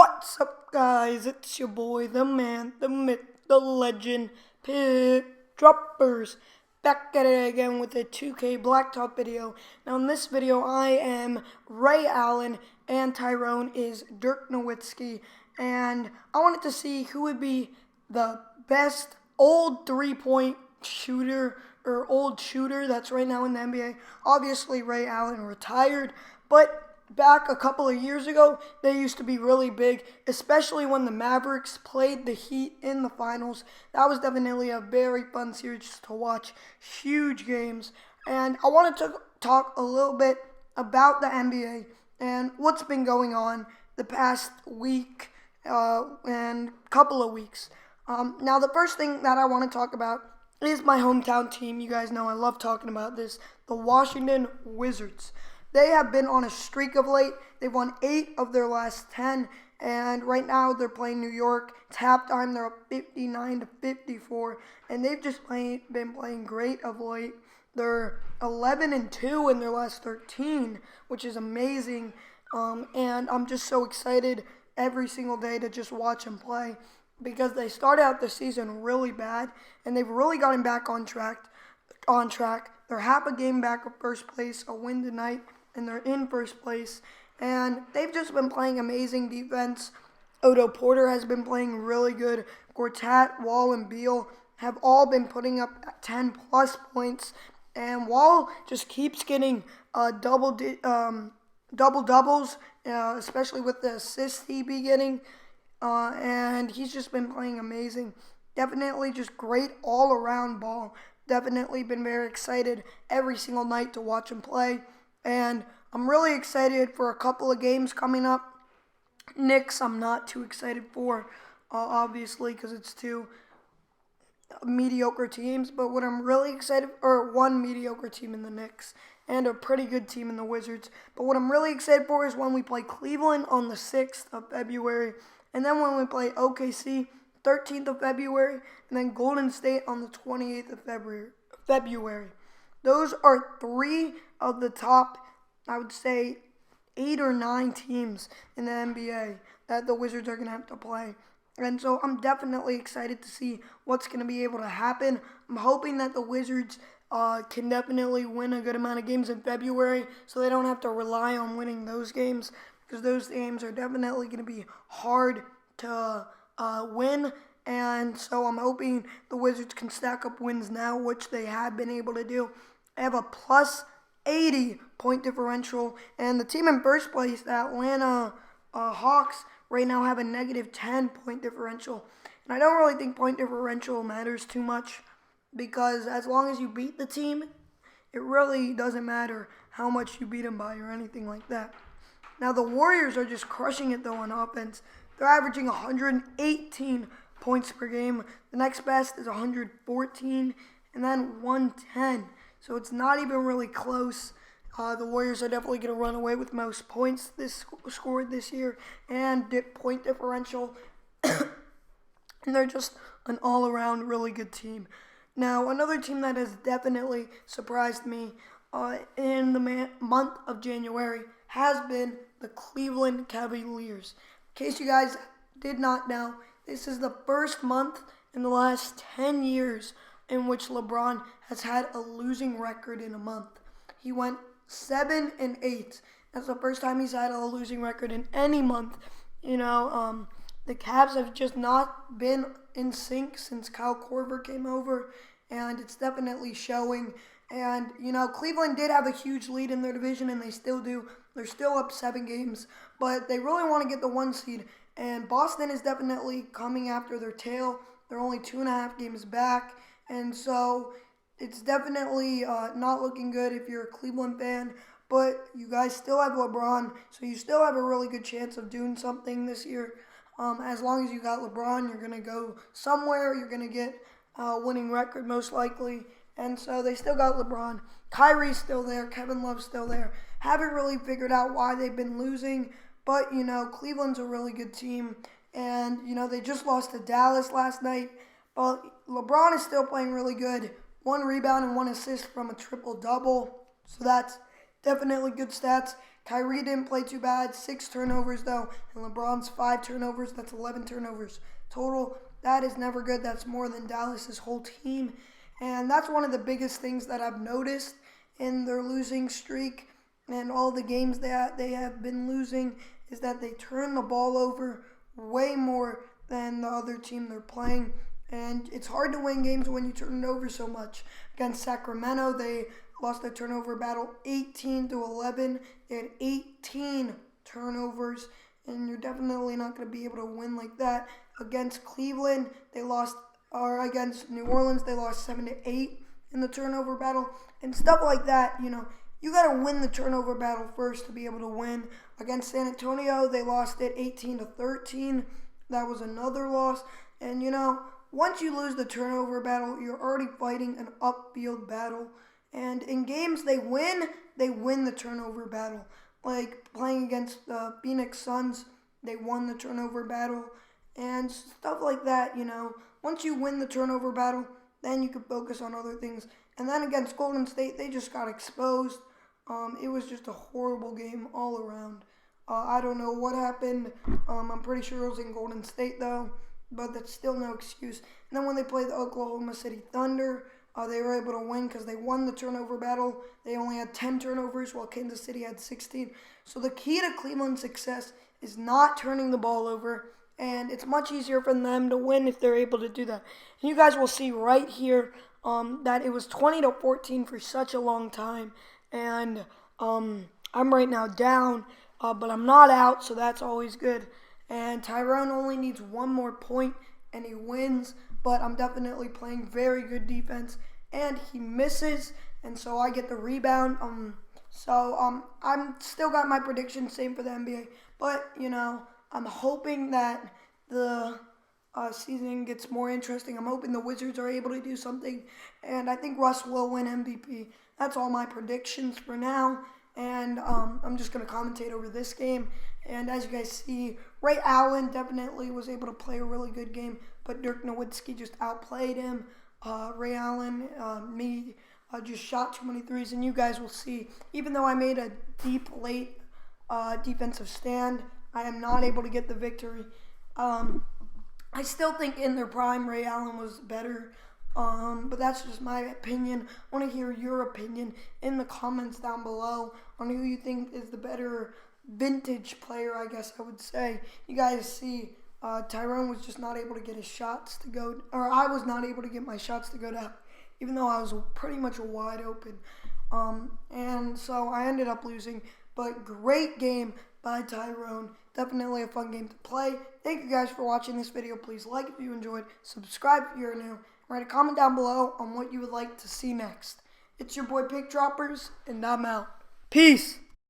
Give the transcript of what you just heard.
What's up, guys? It's your boy, the man, the myth, the legend, Pickdroppers. Back at it again with a 2K Blacktop video. Now, in this video, I am Ray Allen, and Tyrone is Dirk Nowitzki. And I wanted to see who would be the best old three-point shooter or old shooter that's right now in the NBA. Obviously, Ray Allen retired, but back a couple of years ago, they used to be really big, especially when the Mavericks played the Heat in the finals. That was definitely a very fun series to watch. Huge games. And I wanted to talk a little bit about the NBA and what's been going on the past week and couple of weeks. Now, the first thing that I want to talk about is my hometown team. You guys know I love talking about this. The Washington Wizards. They have been on a streak of late. They've won 8 of their last 10, and right now they're playing New York. It's halftime. They're up 59-54, and they've just been playing great of late. They're 11-2 in their last 13, which is amazing, and I'm just so excited every single day to just watch them play because they started out the season really bad, and they've really gotten back on track. They're half a game back of first place, a win tonight, and they're in first place. And they've just been playing amazing defense. Otto Porter has been playing really good. Gortat, Wall, and Beal have all been putting up 10-plus points. And Wall just keeps getting double-doubles, especially with the assists he be getting. And he's just been playing amazing. Definitely just great all-around ball. Definitely been very excited every single night to watch him play. And I'm really excited for a couple of games coming up. Knicks, I'm not too excited for, obviously, because it's two mediocre teams. But what I'm really excited for, one mediocre team in the Knicks and a pretty good team in the Wizards. But what I'm really excited for is when we play Cleveland on the 6th of February. And then when we play OKC, 13th of February, and then Golden State on the 28th of February. Those are 3 of the top, I would say, 8 or 9 teams in the NBA that the Wizards are going to have to play. And so I'm definitely excited to see what's going to be able to happen. I'm hoping that the Wizards can definitely win a good amount of games in February so they don't have to rely on winning those games, because those games are definitely going to be hard to win. And so I'm hoping the Wizards can stack up wins now, which they have been able to do. They have a plus 80 point differential, and the team in first place, the Atlanta Hawks, right now have a negative 10 point differential. And I don't really think point differential matters too much, because as long as you beat the team, it really doesn't matter how much you beat them by or anything like that. Now, the Warriors are just crushing it, though, on offense. They're averaging 118 points per game. The next best is 114, and then 110. So it's not even really close. The Warriors are definitely going to run away with most points scored this year and point differential. And they're just an all-around really good team. Now, another team that has definitely surprised me in the month of January has been the Cleveland Cavaliers. In case you guys did not know, this is the first month in the last 10 years in which LeBron has had a losing record in a month. He went 7-8. That's the first time he's had a losing record in any month. The Cavs have just not been in sync since Kyle Korver came over, and it's definitely showing. And, Cleveland did have a huge lead in their division, and they still do. They're still up 7 games, but they really want to get the 1 seed. And Boston is definitely coming after their tail. They're only 2.5 games back, and so it's definitely not looking good if you're a Cleveland fan. But you guys still have LeBron, so you still have a really good chance of doing something this year. As long as you got LeBron, you're going to go somewhere. You're going to get a winning record most likely. And so they still got LeBron. Kyrie's still there. Kevin Love's still there. Haven't really figured out why they've been losing. But, Cleveland's a really good team. And, they just lost to Dallas last night. But LeBron is still playing really good. 1 rebound and 1 assist from a triple-double. So that's definitely good stats. Kyrie didn't play too bad. 6 turnovers, though. And LeBron's 5 turnovers. That's 11 turnovers total. That is never good. That's more than Dallas's whole team. And that's one of the biggest things that I've noticed in their losing streak and all the games that they have been losing is that they turn the ball over way more than the other team they're playing. And it's hard to win games when you turn it over so much. Against Sacramento, they lost their turnover battle 18-11. They had 18 turnovers, and you're definitely not going to be able to win like that. Against Cleveland, against New Orleans, they lost 7-8 in the turnover battle, and stuff like that. You got to win the turnover battle first to be able to win. Against San Antonio, they lost it 18-13. That was another loss, and once you lose the turnover battle, you're already fighting an upfield battle. And in games they win the turnover battle. Like playing against the Phoenix Suns, they won the turnover battle. And stuff like that, Once you win the turnover battle, then you can focus on other things. And then against Golden State, they just got exposed. It was just a horrible game all around. I don't know what happened. I'm pretty sure it was in Golden State, though. But that's still no excuse. And then when they played the Oklahoma City Thunder, they were able to win because they won the turnover battle. They only had 10 turnovers while Kansas City had 16. So the key to Cleveland's success is not turning the ball over. And it's much easier for them to win if they're able to do that. And you guys will see right here that it was 20-14 for such a long time. And I'm right now down, but I'm not out, so that's always good. And Tyrone only needs one more point, and he wins. But I'm definitely playing very good defense, and he misses, and so I get the rebound. I'm still got my prediction, same for the NBA. But I'm hoping that the season gets more interesting. I'm hoping the Wizards are able to do something, and I think Russ will win MVP. That's all my predictions for now. And I'm just going to commentate over this game. And as you guys see, Ray Allen definitely was able to play a really good game, but Dirk Nowitzki just outplayed him. Ray Allen, just shot too many threes, and you guys will see. Even though I made a deep, late defensive stand, I am not able to get the victory. I still think in their prime, Ray Allen was better. But that's just my opinion. I want to hear your opinion in the comments down below on who you think is the better vintage player, I guess I would say. You guys see Tyrone was just not able to get his shots to go, or I was not able to get my shots to go down, even though I was pretty much wide open. And so I ended up losing, but great game by Tyrone. Definitely a fun game to play. Thank you guys for watching this video. Please like if you enjoyed, subscribe if you're new. Write a comment down below on what you would like to see next. It's your boy Pickdroppers, and I'm out. Peace!